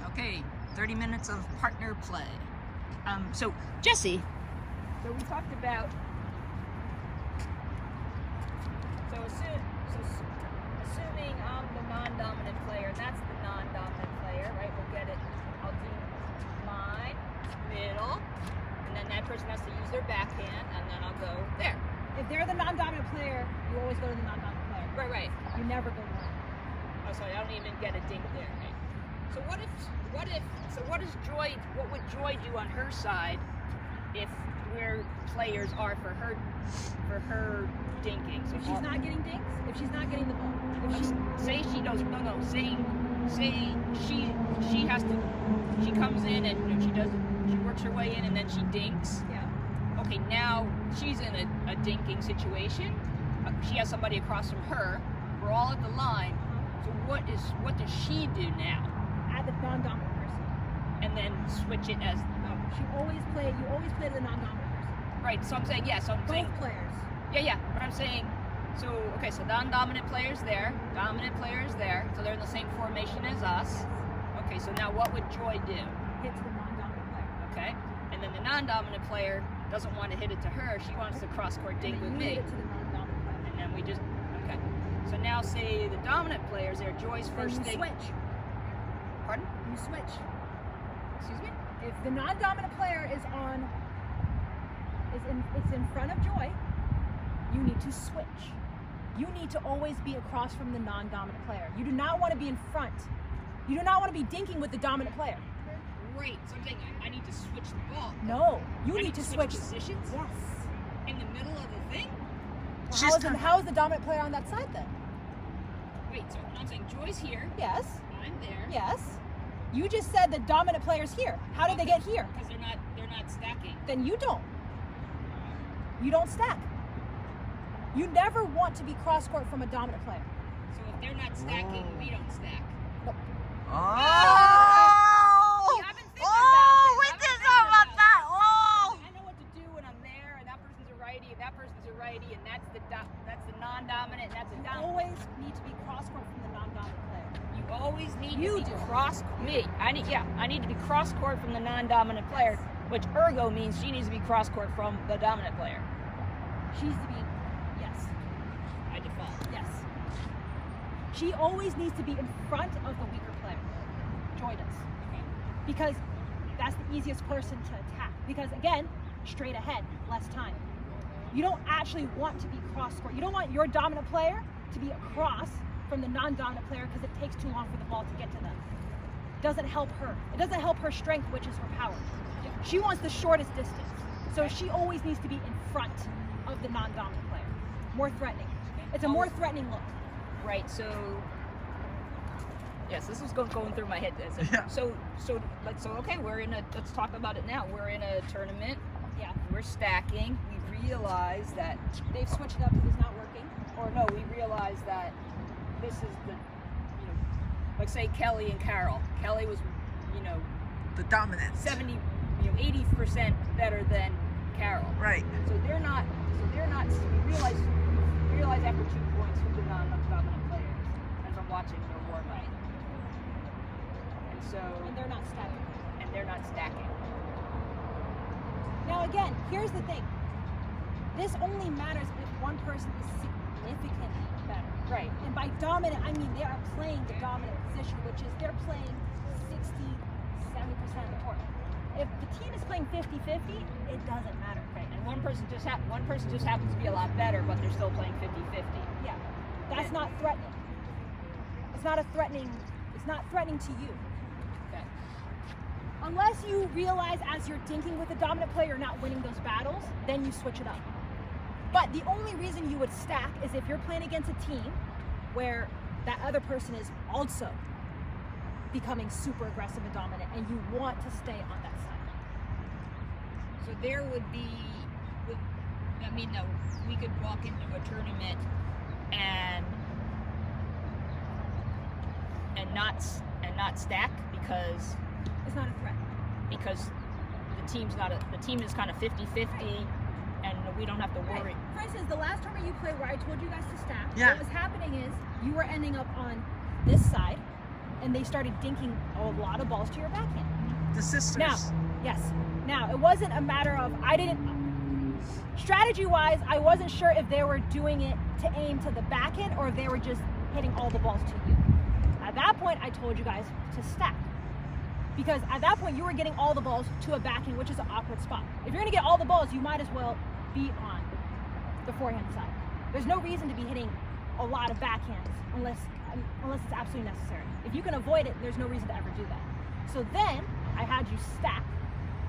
Okay, 30 minutes of partner play. So Jesse, so we talked about, assuming I'm the non-dominant player, that's the non-dominant player, right? We'll get it, I'll do mine, middle, and then that person has to use their backhand, and then I'll go there. If they're the non-dominant player, you always go to the non-dominant player. Right. You never go to one. Oh, sorry, I don't even get a dink there. Right? So what would Joy do on her side if where players are for her dinking? So If she's not getting dinks, if she's not getting the ball, say she does say she has to, she comes in and she works her way in and then she dinks. yeah. Okay, now she's in a dinking situation. She has somebody across from her. We're all at the line. So what does she do now? Add the non-dominant person. And then switch it as You always play the non-dominant person. right. So I'm saying Both players. yeah. But I'm saying so non-dominant players there, dominant players there. So they're in the same formation as us. Okay, so now what would Joy do? Hit to the non-dominant player. Okay, and then the non-dominant player doesn't want to hit it to her. She wants to cross-court dink with You me. hit it to the non-dominant player. And then we just okay. So now say the dominant players there. Joy's first Then you thing. switch. Pardon? You switch. Excuse me. If the non-dominant player is in front of Joy, you need to switch. You need to always be across from the non-dominant player. You do not want to be in front. You do not want to be dinking with the dominant player. Great. So I'm saying I need to switch the ball. No, you I need to switch switch. positions Yes. in the middle of the thing. Well, how is the dominant player on that side then? Wait. So I'm saying Joy's here. Yes. I'm there. Yes. You just said the dominant player's here. How did they get here? Because they're not stacking. Then you don't. You don't stack. You never want to be cross-court from a dominant player. So if they're not stacking, we don't stack. Oh! See, I've been thinking about We this. did know about that. Oh! I know what to do when I'm there, and that person's a righty, and that person's a righty, and that's the non-dominant, and that's the You dominant. always need to be cross-court from the non-dominant player. You always need You to be do. I need to be cross court from the non-dominant player, which ergo means she needs to be cross court from the dominant player. She needs to be, yes, By default. yes. She always needs to be in front of the weaker player. Joy does. Okay. Because that's the easiest person to attack. Because again, straight ahead, less time. You don't actually want to be cross court. You don't want your dominant player to be across from the non-dominant player because it takes too long for the ball to get to them. It doesn't help her. It doesn't help her strength, which is her power. She wants the shortest distance. So she always needs to be in front of the non-dominant player. More threatening. It's a more threatening look. Right. So. Yes, this was going through my head. Yeah. So okay, let's talk about it now. We're in a tournament. Yeah. We're stacking. We realize that, They've switched it up because it's not working. or no, we realize that this is the, like say Kelly and Carol. Kelly was, The dominant. 70, 80% better than Carol. Right. So they're not. We realize after 2 points who the non-dominant player is, and from watching their war right. And they're not stacking. And they're not stacking. Now again, here's the thing. This only matters if one person is significantly better. Right. And by dominant, I mean they are playing the dominant position, which is they're playing 60, 70% of the court. If the team is playing 50-50, it doesn't matter. Right. And one person just happens to be a lot better, but they're still playing 50-50. Yeah. That's not threatening. It's not threatening to you. Okay. Unless you realize as you're dinking with the dominant player you're not winning those battles, then you switch it up. But the only reason you would stack is if you're playing against a team where that other person is also becoming super aggressive and dominant and you want to stay on that side. So there would be, we could walk into a tournament and not stack because It's not a threat. the team is kind of 50-50 and we don't have to worry. Right. For instance, the last tournament you played where I told you guys to stack, Yeah. what was happening is you were ending up on this side and they started dinking a lot of balls to your backhand. The sisters. Now, yes. Now, it wasn't a matter of, strategy-wise, I wasn't sure if they were doing it to aim to the backhand or if they were just hitting all the balls to you. At that point, I told you guys to stack. Because at that point, you were getting all the balls to a backhand, which is an awkward spot. If you're gonna get all the balls, you might as well be on the forehand side. There's no reason to be hitting a lot of backhands unless it's absolutely necessary. If you can avoid it, there's no reason to ever do that. So then I had you stack.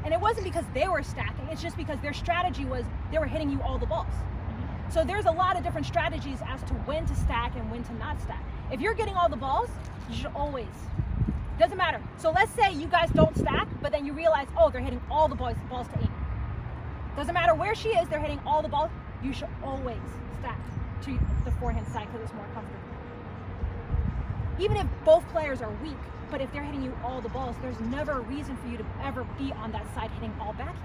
And it wasn't because they were stacking, it's just because their strategy was they were hitting you all the balls. So there's a lot of different strategies as to when to stack and when to not stack. If you're getting all the balls, you should always, doesn't matter. So let's say you guys don't stack, but then you realize, oh, they're hitting all the balls to aim. Doesn't matter where she is, they're hitting all the balls. You should always stack to the forehand side because it's more comfortable. Even if both players are weak, but if they're hitting you all the balls, there's never a reason for you to ever be on that side hitting all backhands.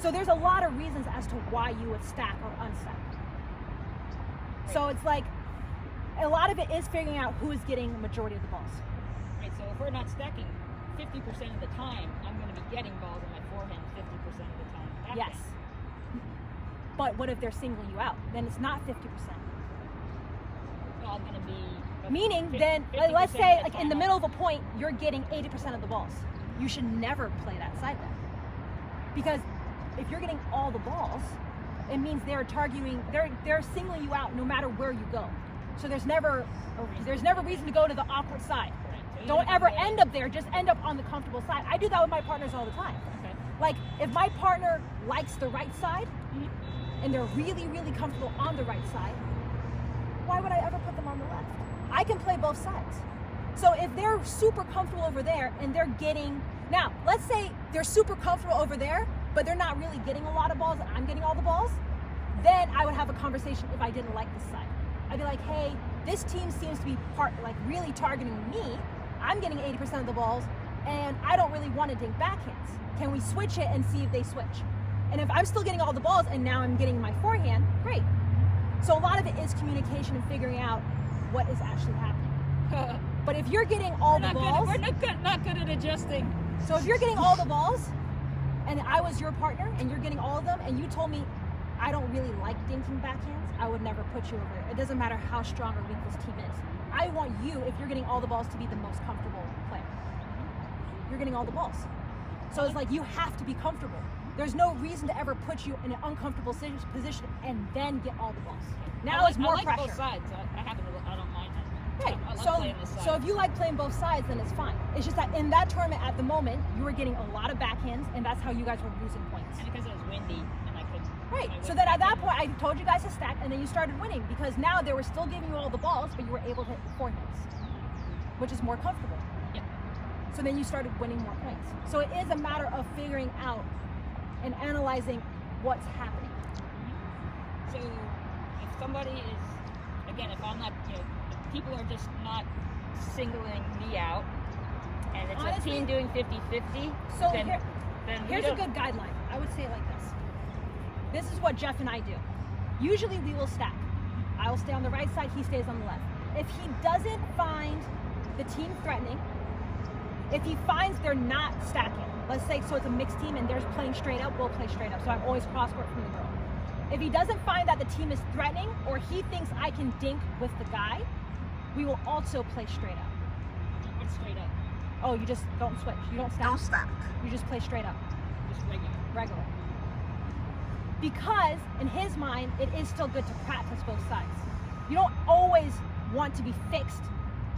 So there's a lot of reasons as to why you would stack or unstack. So it's like, a lot of it is figuring out who is getting the majority of the balls. Right, so if we're not stacking 50% of the time, I'm going to be getting balls on my forehand 50% of the time. Backhand. Yes. But what if they're singling you out? Then it's not 50%. Well, I'm going to be... Meaning then, let's say like in the middle of a point, you're getting 80% of the balls. You should never play that side then. Because if you're getting all the balls, it means they're singling you out no matter where you go. So there's never reason to go to the awkward side. Right. So Don't ever end up there, just end up on the comfortable side. I do that with my partners all the time. Okay. Like if my partner likes the right side and they're really, really comfortable on the right side, why would I ever put them on the left? I can play both sides. So if they're super comfortable over there and they're getting, now let's say they're super comfortable over there, but they're not really getting a lot of balls and I'm getting all the balls, then I would have a conversation if I didn't like this side. I'd be like, hey, this team seems to be really targeting me. I'm getting 80% of the balls and I don't really want to dink backhands. Can we switch it and see if they switch? And if I'm still getting all the balls and now I'm getting my forehand, great. So a lot of it is communication and figuring out what is actually happening. But if you're getting all the balls, we're not good at adjusting. So if you're getting all the balls, and I was your partner, and you're getting all of them, and you told me I don't really like dinking backhands, I would never put you over there. It doesn't matter how strong or weak this team is. I want you, if you're getting all the balls, to be the most comfortable player. You're getting all the balls. So it's like you have to be comfortable. There's no reason to ever put you in an uncomfortable position and then get all the balls. Now it's more I like pressure. both sides. I don't mind that. Right. I love playing this side. So if you like playing both sides, then it's fine. It's just that in that tournament at the moment, you were getting a lot of backhands, and that's how you guys were losing points. And because it was windy, and I could. Right. So then at that point, I told you guys to stack, and then you started winning because now they were still giving you all the balls, but you were able to hit the forehands, which is more comfortable. Yeah. So then you started winning more points. So it is a matter of figuring out and analyzing what's happening. So if somebody is, again, if I'm not, if people are just not singling me out, and it's Honestly, a team doing 50-50, So then here's a good guideline. I would say it like this. This is what Jeff and I do. Usually we will stack. I will stay on the right side, he stays on the left. If he doesn't find the team threatening, if he finds they're not stacking, let's say so it's a mixed team and they're playing straight up, we'll play straight up. So I'm always cross court from the girl. If he doesn't find that the team is threatening or he thinks I can dink with the guy, we will also play straight up. What's straight up? Oh, you just don't switch. You don't stack. Don't stack. You just play straight up. Just regular. Because in his mind, it is still good to practice both sides. You don't always want to be fixed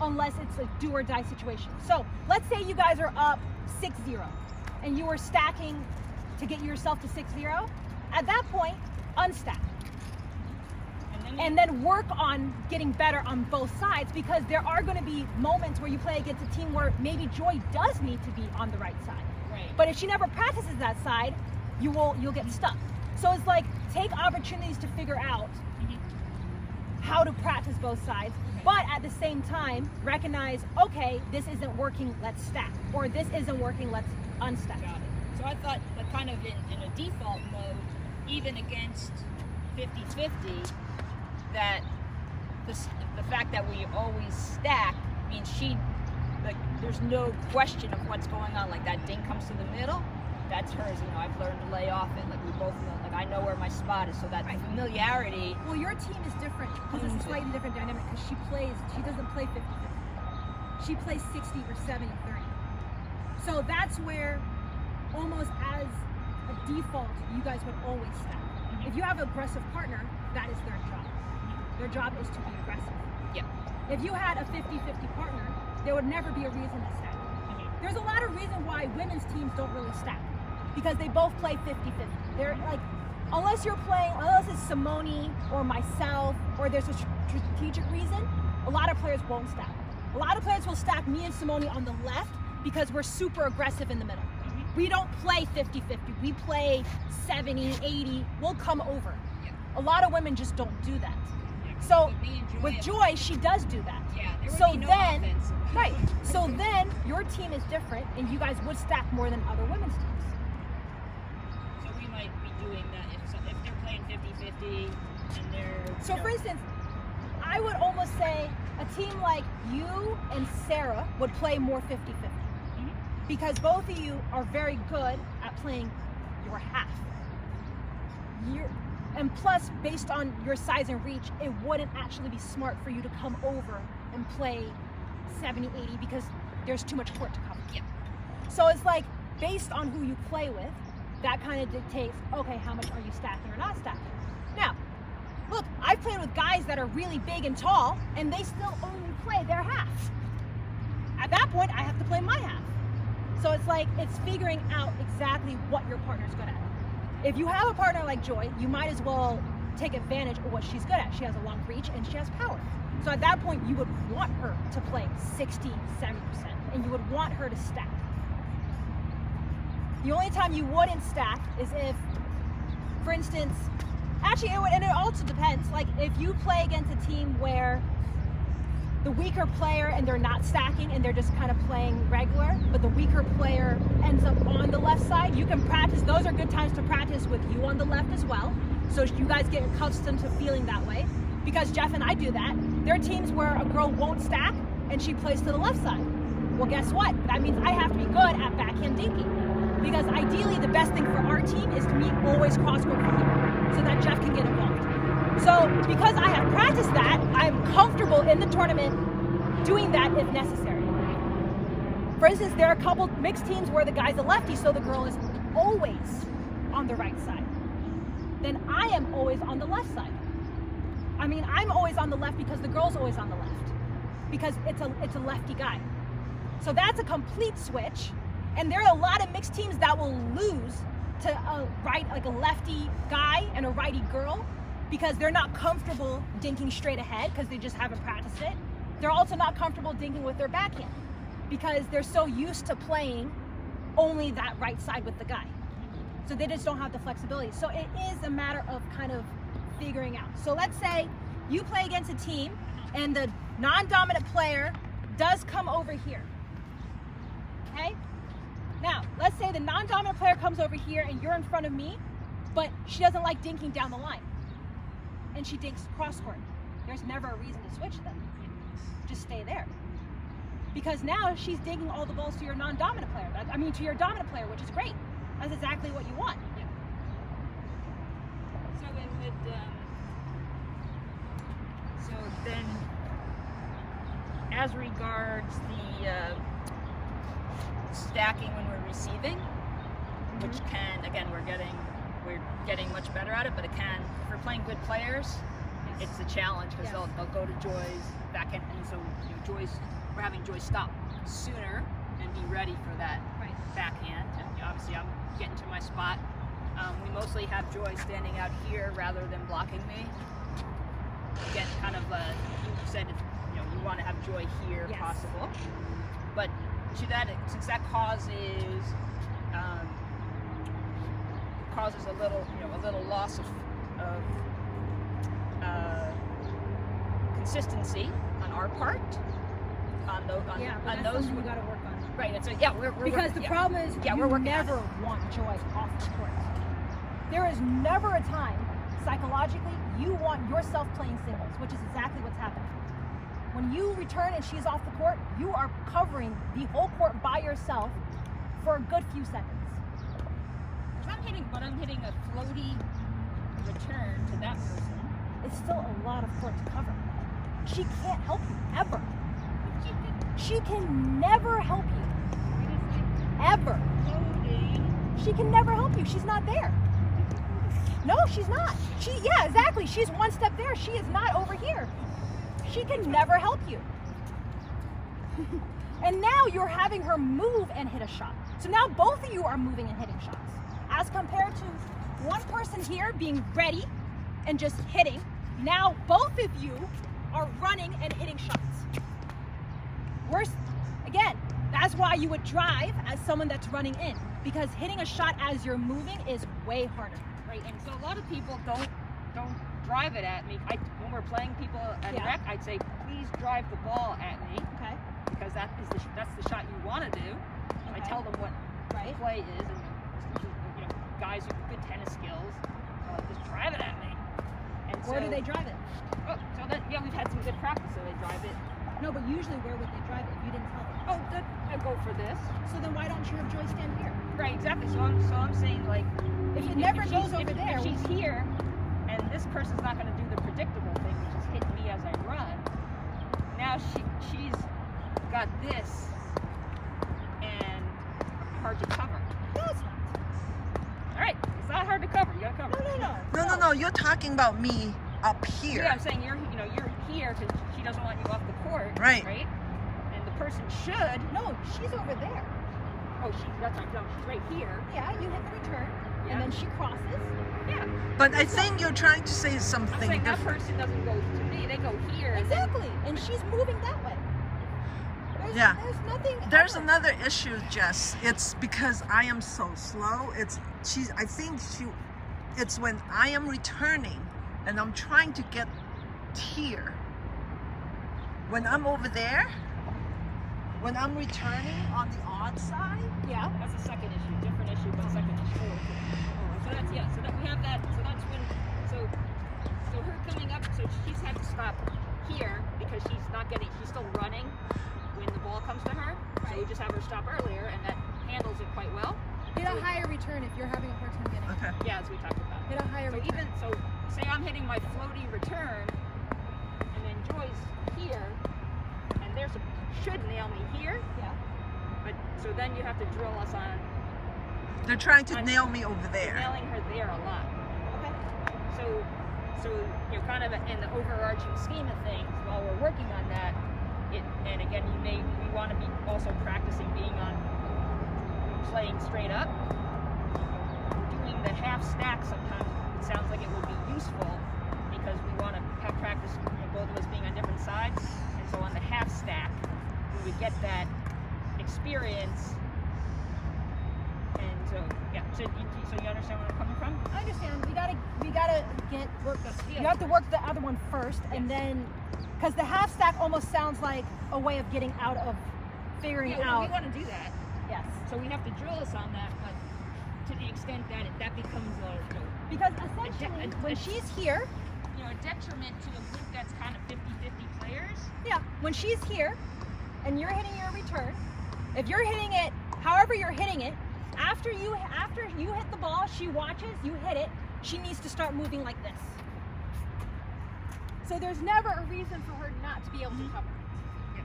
unless it's a do or die situation. So let's say you guys are up 6-0 and you were stacking to get yourself to 6-0. At that point, unstack. And then work on getting better on both sides because there are going to be moments where you play against a team where maybe Joy does need to be on the right side. Right. But if she never practices that side, you'll get stuck. So it's like take opportunities to figure out how to practice both sides, but at the same time recognize, okay, this isn't working, let's stack, or this isn't working, let's unstack. Got it. So I thought that kind of in a default mode, even against 50-50, that the fact that we always stack mean, there's no question of what's going on. Like that dink comes to the middle, that's hers. You know, I've learned to lay off it. Like we both know. Like I know where my spot is, so that familiarity. Well, your team is different because it's a slightly different dynamic because she doesn't play 50-50. She plays 60 or 70-30. So that's where, almost as a default, you guys would always stack. If you have an aggressive partner, that is their job. Their job is to be aggressive. Yeah. If you had a 50-50 partner, there would never be a reason to stack. There's a lot of reason why women's teams don't really stack, because they both play 50-50. They're like, unless it's Simone or myself, or there's a strategic reason, a lot of players won't stack. A lot of players will stack me and Simone on the left because we're super aggressive in the middle. We don't play 50-50. We play 70-80. We'll come over. A lot of women just don't do that. So with Joy, she does do that. Yeah, there would So be no then, offense. right. So then your team is different, and you guys would stack more than other women's teams. So we might be doing that if they're playing 50-50 and they're. So for instance, I would almost say a team like you and Sarah would play more 50-50. Because both of you are very good at playing your half. And plus, based on your size and reach, it wouldn't actually be smart for you to come over and play 70-80 because there's too much court to cover. Yeah. So it's like, based on who you play with, that kind of dictates, okay, how much are you stacking or not stacking? Now, look, I've played with guys that are really big and tall, and they still only play their half. At that point, I have to play my half. So it's like, it's figuring out exactly what your partner's good at. If you have a partner like Joy, you might as well take advantage of what she's good at. She has a long reach and she has power. So at that point, you would want her to play 60, 70%, and you would want her to stack. The only time you wouldn't stack is if, for instance, actually, and it also depends. Like if you play against a team where the weaker player and they're not stacking and they're just kind of playing regular, but the weaker player ends up on the left side, you can practice. Those are good times to practice with you on the left as well. So you guys get accustomed to feeling that way. Because Jeff and I do that. There are teams where a girl won't stack and she plays to the left side. Well, guess what? That means I have to be good at backhand dinking. Because ideally the best thing for our team is to meet always cross-court from here so that Jeff can get involved. So because I have practiced that, I'm comfortable in the tournament doing that if necessary. For instance, there are a couple mixed teams where the guy's a lefty, so the girl is always on the right side. Then I am always on the left side. I mean, I'm always on the left because the girl's always on the left. Because it's a lefty guy. So that's a complete switch. And there are a lot of mixed teams that will lose to a lefty guy and a righty girl, because they're not comfortable dinking straight ahead because they just haven't practiced it. They're also not comfortable dinking with their backhand because they're so used to playing only that right side with the guy. So they just don't have the flexibility. So it is a matter of kind of figuring out. So let's say you play against a team and the non-dominant player does come over here, okay? Now, let's say the non-dominant player comes over here and you're in front of me, but she doesn't like dinking down the line. And she dinks cross court. There's never a reason to switch them. Just stay there. Because now she's dinking all the balls to your non-dominant player. I mean, to your dominant player, which is great. That's exactly what you want. Yeah. So then, as regards the stacking when we're receiving, which can, again, we're getting much better at it, but it can, if we're playing good players, it's a challenge because they'll go to Joy's backhand, and so we're having Joy stop sooner and be ready for that backhand. And obviously, I'm getting to my spot. We mostly have Joy standing out here rather than blocking me. Again, kind of you said you want to have Joy here if possible, but to that, since that causes a little loss of consistency on our part. That's those something we got to work on. Right. We're because the problem is you never want Joy off the court. There is never a time psychologically you want yourself playing singles, which is exactly what's happening. when you return and she's off the court, you are covering the whole court by yourself for a good few seconds. If I'm hitting a floaty return to that person. It's still a lot of court to cover. She can't help you, ever. She can never help you. Ever. Floating. She can never help you. She's not there. No, she's not. Yeah, exactly. She's one step there. She is not over here. She can never help you. And now you're having her move and hit a shot. So now both of you are moving and hitting shots. As compared to one person here being ready and just hitting. Now both of you are running and hitting shots. Worse, again, that's why you would drive as someone that's running in, because hitting a shot as you're moving is way harder. Right, and so a lot of people don't drive it at me. When we're playing people at Yeah. rec, I'd say, please drive the ball at me, Okay. because that's the shot you want to do. I Okay. tell them what Right. play is, and guys with good tennis skills, just drive it at me. And Where so, do they drive it? Oh, so then we've had some good practice, so they drive it. No, but usually where would they drive it? You didn't tell them. Oh, I go for this. So then why don't you have Joy stand here? Right, exactly. So I'm saying, like, If it never she's- goes over there, if she's here, and this person's not going to do the predictable thing, which is hit me as I run. Now she's got this, and hard to cover. No, it's not. All right, it's not hard to cover. You got to cover. No. You're talking about me up here. Yeah, I'm saying you're here because she doesn't want you off the court. Right. Right. And the person should. No, she's over there. Oh, that's right. No, she's right here. Yeah, you hit the return, Yeah. and then she crosses. Yeah. But I think you're trying to say I'm something saying that different. person doesn't go to me. They go here. and then- Exactly, and she's moving that way. Yeah. There's nothing. There's ever. another issue, Jess. It's because I am so slow. It's when I am returning and I'm trying to get here. When I'm over there, when I'm returning on the odd side, Yeah. That's a second issue, different issue, but second issue. So that's so that we have that. So that's when so her coming up. So she's had to stop here because she's still running when the ball comes to her. So we just have her stop earlier, and that handles it quite well. Hit a higher return if you're having a hard time getting. okay. Yeah, as we talked about. Hit a higher So return. say I'm hitting my floaty return, and then Joy's here, and should nail me here. Yeah. But so then you have to drill us on They're trying to nail me over there. nailing her there a lot. Okay. So kind of in the overarching scheme of things, while we're working on that, and again, we want to be also practicing being on playing straight up. Doing the half stack sometimes it sounds like it would be useful because we want to have practice, both of us being on different sides, and so on the half stack, we would get that experience. And so so you understand where I'm coming from? I understand. We gotta get work. Yeah. You have to work the other one first, and then, because the half stack almost sounds like a way of getting out of figuring Yeah, out. we want to do that. Yes. So we have to drill us on that, but to the extent that that becomes Because essentially, when she's here, a detriment to a group that's kind of 50-50 players. yeah, when she's here, and you're hitting your return, if you're hitting it, however you're hitting it, after you hit the ball, she watches, you hit it, she needs to start moving like this. So there's never a reason for her not to be able to cover. Yeah.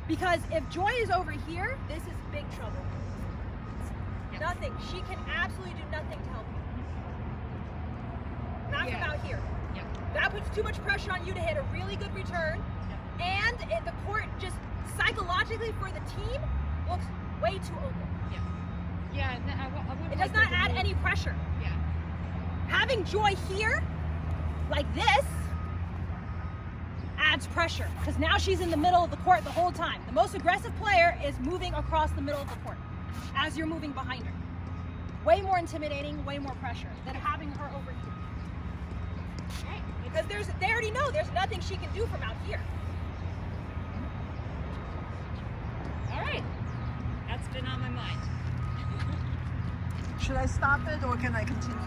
Because if Joy is over here, this is big trouble. Yeah. Nothing. She can absolutely do nothing to help you. Not from Yeah. out here. Yeah. That puts too much pressure on you to hit a really good return. And the court just psychologically for the team looks way too open. Yeah, and I would It does not add any pressure. Yeah. Having Joy here, like this, adds pressure. Because now she's in the middle of the court the whole time. The most aggressive player is moving across the middle of the court as you're moving behind her. Way more intimidating, way more pressure than having her over here. Right. Because they already know there's nothing she can do from out here. All right. That's been on my mind. Should I stop it or can I continue?